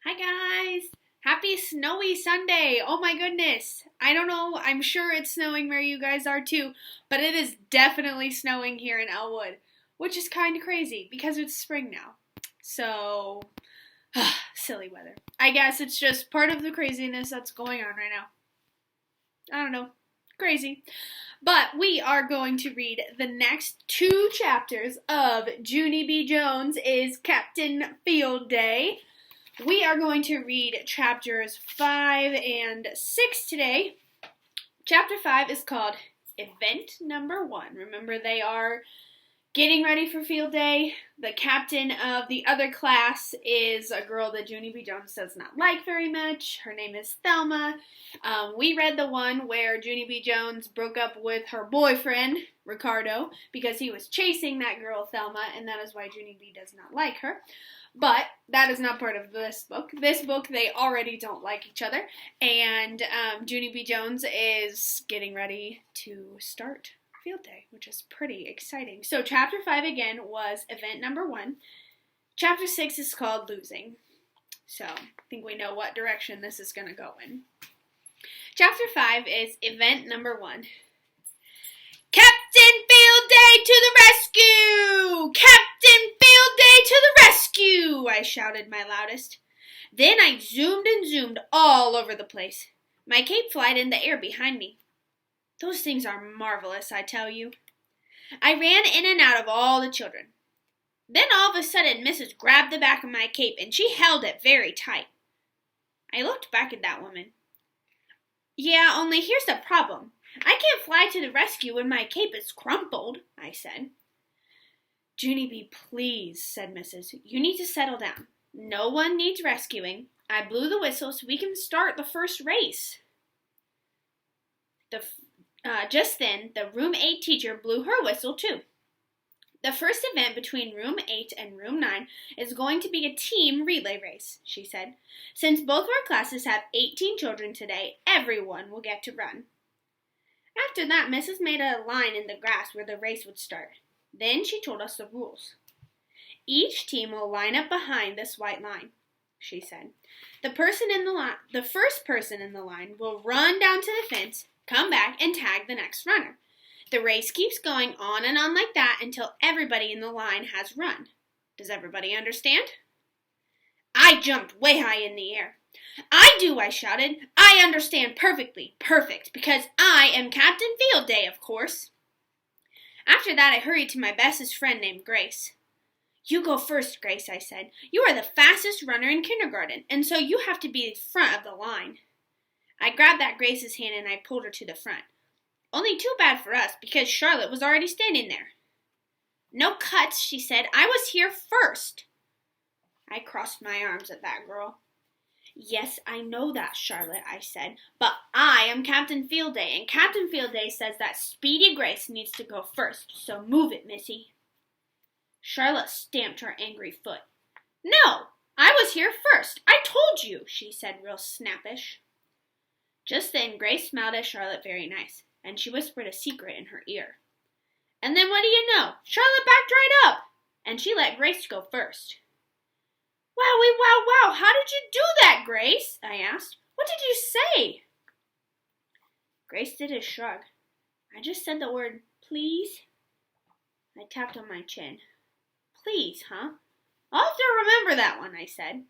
Hi guys! Happy snowy Sunday! Oh my goodness! I don't know, I'm sure it's snowing where you guys are too, but it is definitely snowing here in Elwood, which is kind of crazy because it's spring now. So, silly weather. I guess it's just part of the craziness that's going on right now. I don't know. Crazy. But we are going to read the next two chapters of Junie B. Jones is Captain Field Day. We are going to read chapters 5 and 6 today. Chapter 5 is called Event Number 1. Remember, they are getting ready for field day. The captain of the other class is a girl that Junie B. Jones does not like very much. Her name is Thelma. We read the one where Junie B. Jones broke up with her boyfriend, Ricardo, because he was chasing that girl, Thelma, and that is why Junie B. does not like her. But that is not part of this book. This book, they already don't like each other, and Junie B. Jones is getting ready to start field day, which is pretty exciting. So chapter 5 again was event number 1. Chapter 6 is called Losing. So I think we know what direction this is going to go in. Chapter 5 is event number 1. Captain Field Day to the rescue! Captain Field Day to the rescue! I shouted my loudest. Then I zoomed and zoomed all over the place. My cape flied in the air behind me. Those things are marvelous, I tell you. I ran in and out of all the children. Then all of a sudden, Mrs. grabbed the back of my cape, and she held it very tight. I looked back at that woman. Yeah, only here's the problem. I can't fly to the rescue when my cape is crumpled, I said. Junie B., please, said Mrs. You need to settle down. No one needs rescuing. I blew the whistle so we can start the first race. Just then, the Room 8 teacher blew her whistle, too. The first event between Room 8 and Room 9 is going to be a team relay race, she said. Since both of our classes have 18 children today, everyone will get to run. After that, Mrs. made a line in the grass where the race would start. Then she told us the rules. Each team will line up behind this white line, she said. The first person in the line will run down to the fence, come back, and tag the next runner. The race keeps going on and on like that until everybody in the line has run. Does everybody understand? I jumped way high in the air. I do, I shouted. I understand perfectly. Perfect, because I am Captain Field Day, of course. After that, I hurried to my bestest friend named Grace. You go first, Grace, I said. You are the fastest runner in kindergarten, and so you have to be in front of the line. I grabbed that Grace's hand and I pulled her to the front. Only too bad for us, because Charlotte was already standing there. No cuts, she said. I was here first. I crossed my arms at that girl. Yes, I know that, Charlotte, I said, but I am Captain Field Day, and Captain Field Day says that Speedy Grace needs to go first, so move it, Missy. Charlotte stamped her angry foot. No, I was here first. I told you, she said real snappish. Just then, Grace smiled at Charlotte very nice, and she whispered a secret in her ear. And then what do you know? Charlotte backed right up, and she let Grace go first. Wowie, wow, how did you do that, Grace? I asked. What did you say? Grace did a shrug. I just said the word, please. I tapped on my chin. Please, huh? I'll have to remember that one, I said.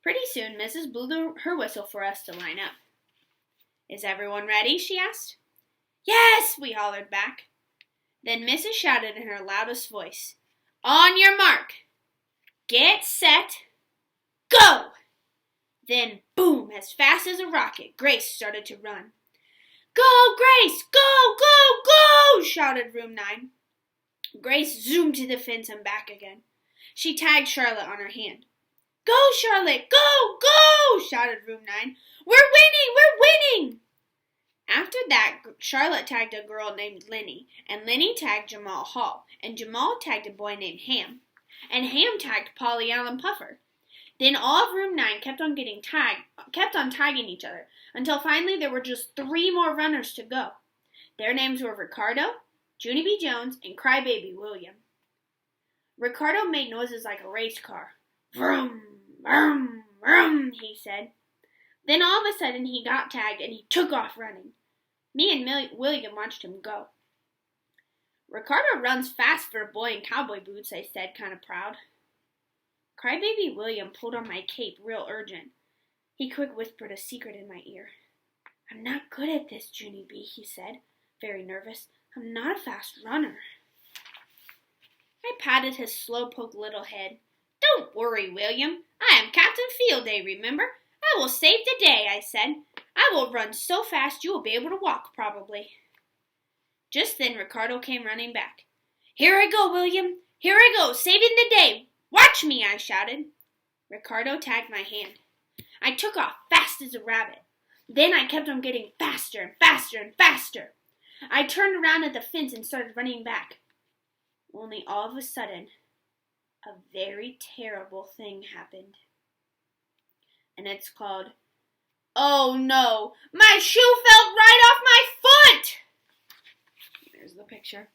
Pretty soon, Mrs. blew her whistle for us to line up. Is everyone ready? She asked. Yes, we hollered back. Then Mrs. shouted in her loudest voice, On your mark. Get set. Go! Then, boom, as fast as a rocket, Grace started to run. Go, Grace! Go, go, go! Shouted Room 9. Grace zoomed to the fence and back again. She tagged Charlotte on her hand. Go, Charlotte! Go, go! Shouted Room 9. We're winning! We're winning! After that, Charlotte tagged a girl named Lenny, and Lenny tagged Jamal Hall, and Jamal tagged a boy named Ham, and Ham tagged Polly Allen Puffer. Then all of Room 9 kept on tagging each other, until finally there were just 3 more runners to go. Their names were Ricardo, Junie B. Jones, and Crybaby William. Ricardo made noises like a race car. Vroom, vroom, vroom. said. Then all of a sudden he got tagged and he took off running. Me and William watched him go. Ricardo runs fast for a boy in cowboy boots, I said, kind of proud. Crybaby William pulled on my cape real urgent. He quick whispered a secret in my ear. I'm not good at this, Junie B, he said, very nervous. I'm not a fast runner. I patted his slow-poke little head. Don't worry, William. I am Captain Field Day, remember? I will save the day, I said. I will run so fast you will be able to walk, probably. Just then Ricardo came running back. Here I go, William. Here I go, saving the day. Watch me, I shouted. Ricardo tagged my hand. I took off fast as a rabbit. Then I kept on getting faster and faster and faster. I turned around at the fence and started running back. Only all of a sudden, a very terrible thing happened. And it's called, oh no, my shoe fell right off my foot! There's the picture.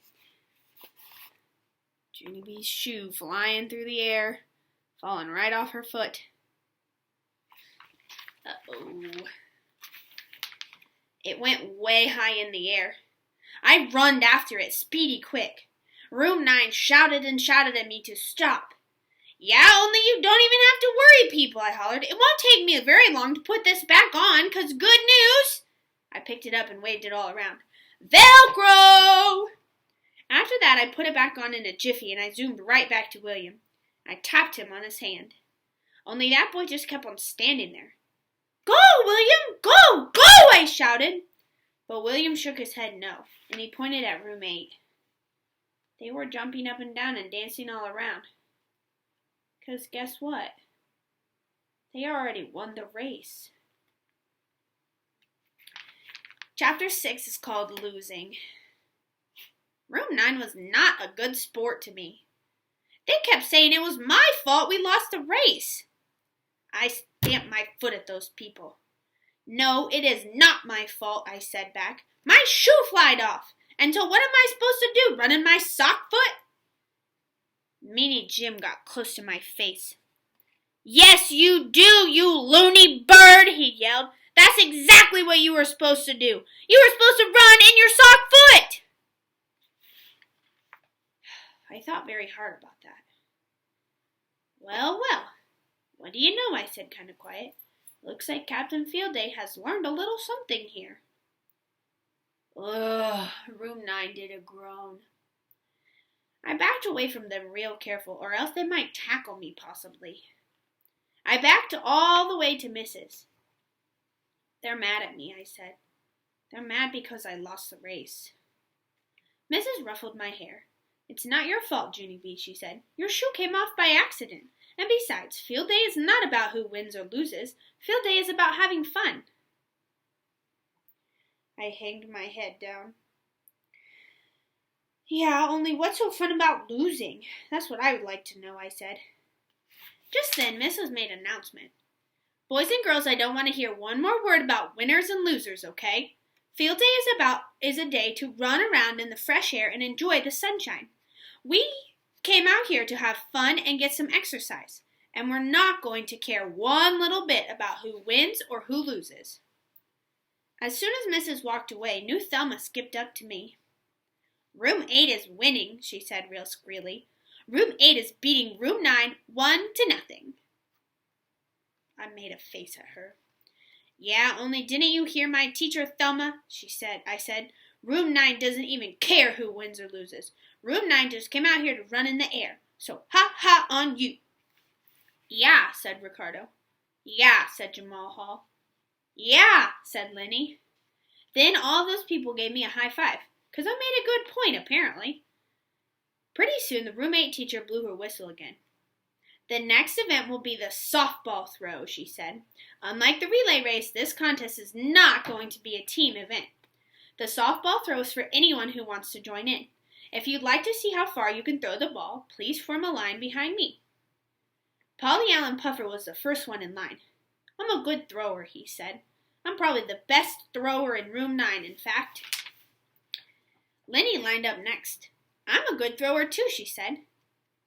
Junie B's shoe flying through the air, falling right off her foot. Uh-oh. It went way high in the air. I runned after it, speedy quick. Room 9 shouted and shouted at me to stop. Yeah, only you don't even have to worry, people, I hollered. It won't take me very long to put this back on, 'cause good news! I picked it up and waved it all around. Velcro! After that, I put it back on in a jiffy, and I zoomed right back to William. I tapped him on his hand. Only that boy just kept on standing there. Go, William! Go! Go! I shouted. But William shook his head no, and he pointed at room 8. They were jumping up and down and dancing all around. 'Cause guess what? They already won the race. Chapter 6 is called Losing. Room 9 was not a good sport to me. They kept saying it was my fault we lost the race. I stamped my foot at those people. No, it is not my fault, I said back. My shoe flied off. And so what am I supposed to do, run in my sock foot? Meanie Jim got close to my face. Yes, you do, you loony bird, he yelled. That's exactly what you were supposed to do. You were supposed to run in your sock foot. I thought very hard about that. Well, what do you know, I said kind of quiet. Looks like Captain Field Day has learned a little something here. Ugh, room 9 did a groan. I backed away from them real careful, or else they might tackle me possibly. I backed all the way to Mrs. They're mad at me, I said. They're mad because I lost the race. Mrs. ruffled my hair. It's not your fault, Junie B, she said. Your shoe came off by accident. And besides, Field Day is not about who wins or loses. Field Day is about having fun. I hanged my head down. Yeah, only what's so fun about losing? That's what I would like to know, I said. Just then, Mrs. made an announcement. Boys and girls, I don't want to hear one more word about winners and losers, okay? Field Day is a day to run around in the fresh air and enjoy the sunshine. We came out here to have fun and get some exercise, and we're not going to care one little bit about who wins or who loses. As soon as Mrs. walked away, new Thelma skipped up to me. Room 8 is winning, she said real squealy. Room 8 is beating Room 9 1-0. I made a face at her. Yeah, only didn't you hear my teacher, Thelma? I said, Room 9 doesn't even care who wins or loses. Room 9 just came out here to run in the air. So ha ha on you. Yeah, said Ricardo. Yeah, said Jamal Hall. Yeah, said Lenny. Then all those people gave me a high five, 'cause I made a good point, apparently. Pretty soon the Room 8 teacher blew her whistle again. The next event will be the softball throw, she said. Unlike the relay race, this contest is not going to be a team event. The softball throw is for anyone who wants to join in. If you'd like to see how far you can throw the ball, please form a line behind me. Polly Allen Puffer was the first one in line. I'm a good thrower, he said. I'm probably the best thrower in Room 9, in fact. Lenny lined up next. I'm a good thrower too, she said.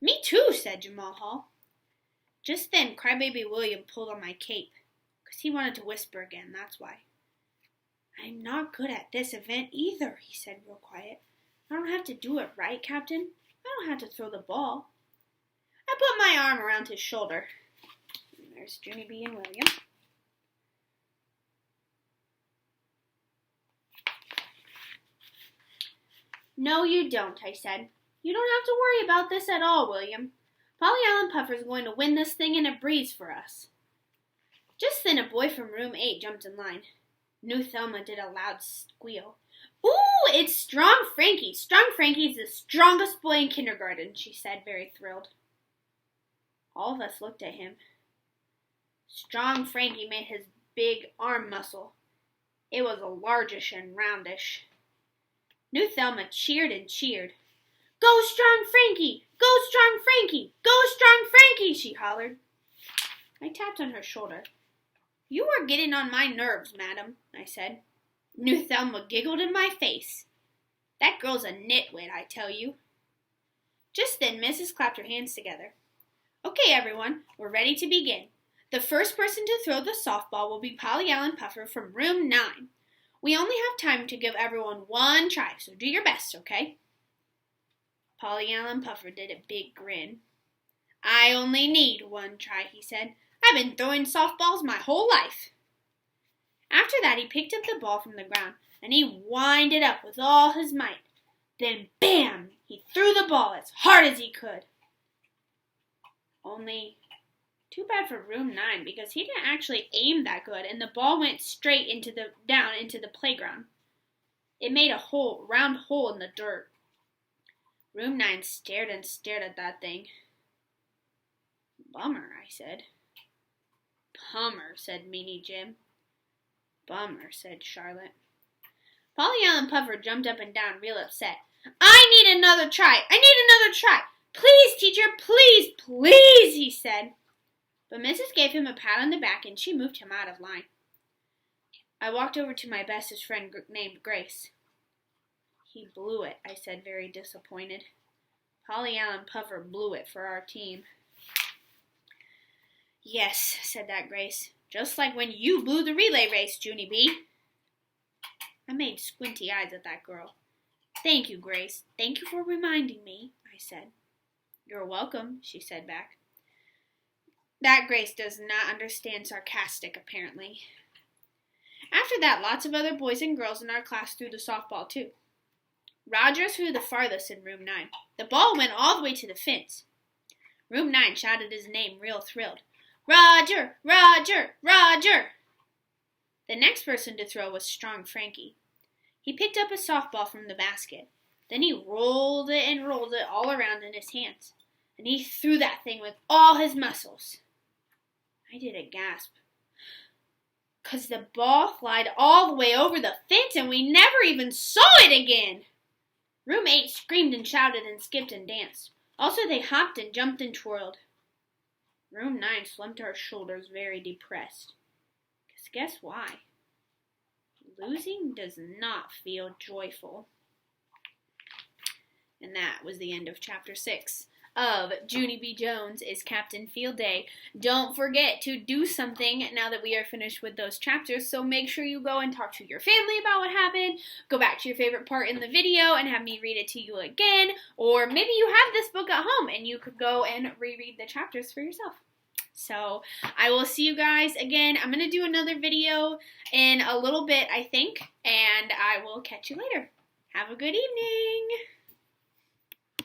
Me too, said Jamal Hall. Just then, Crybaby William pulled on my cape. Because he wanted to whisper again, that's why. I'm not good at this event either, he said real quiet. I don't have to do it right, Captain. I don't have to throw the ball. I put my arm around his shoulder. And there's Junie B. and William. No, you don't, I said. You don't have to worry about this at all, William. Polly Allen Puffer's going to win this thing in a breeze for us. Just then a boy from room 8 jumped in line. New Thelma did a loud squeal. Ooh, it's Strong Frankie. Strong Frankie's the strongest boy in kindergarten, she said, very thrilled. All of us looked at him. Strong Frankie made his big arm muscle. It was largish and roundish. New Thelma cheered and cheered. Go Strong Frankie! Go Strong Frankie! Go Strong Frankie! She hollered. I tapped on her shoulder. You are getting on my nerves, madam, I said. New Thelma giggled in my face. That girl's a nitwit, I tell you. Just then, Mrs. clapped her hands together. Okay, everyone, we're ready to begin. The first person to throw the softball will be Polly Allen Puffer from room 9. We only have time to give everyone one try, so do your best, okay? Polly Allen Puffer did a big grin. I only need one try, he said. I've been throwing softballs my whole life. After that, he picked up the ball from the ground, and he whined it up with all his might. Then, bam! He threw the ball as hard as he could. Only, too bad for room 9, because he didn't actually aim that good, and the ball went straight down into the playground. It made a round hole in the dirt. Room 9 stared and stared at that thing. Bummer, I said. Bummer, said Meanie Jim. Bummer, said Charlotte. Polly Allen Puffer jumped up and down real upset. I need another try! I need another try! Please, teacher, please, please, he said. But Mrs. gave him a pat on the back and she moved him out of line. I walked over to my bestest friend named Grace. He blew it, I said, very disappointed. Polly Allen Puffer blew it for our team. Yes, said that Grace, just like when you blew the relay race, Junie B. I made squinty eyes at that girl. Thank you, Grace. Thank you for reminding me, I said. You're welcome, she said back. That Grace does not understand sarcastic, apparently. After that, lots of other boys and girls in our class threw the softball, too. Roger threw the farthest in room 9. The ball went all the way to the fence. Room 9 shouted his name real thrilled. Roger! Roger! Roger! The next person to throw was Strong Frankie. He picked up a softball from the basket. Then he rolled it and rolled it all around in his hands. And he threw that thing with all his muscles. I did a gasp. 'Cause the ball flied all the way over the fence and we never even saw it again. Room 8 screamed and shouted and skipped and danced. Also they hopped and jumped and twirled. Room 9 slumped our shoulders very depressed. 'Cause guess why? Losing does not feel joyful. And that was the end of chapter 6 of Junie B. Jones is Captain Field Day. Don't forget to do something now that we are finished with those chapters, so make sure you go and talk to your family about what happened, go back to your favorite part in the video and have me read it to you again, or maybe you have this book at home and you could go and reread the chapters for yourself. So, I will see you guys again. I'm going to do another video in a little bit, I think, and I will catch you later. Have a good evening!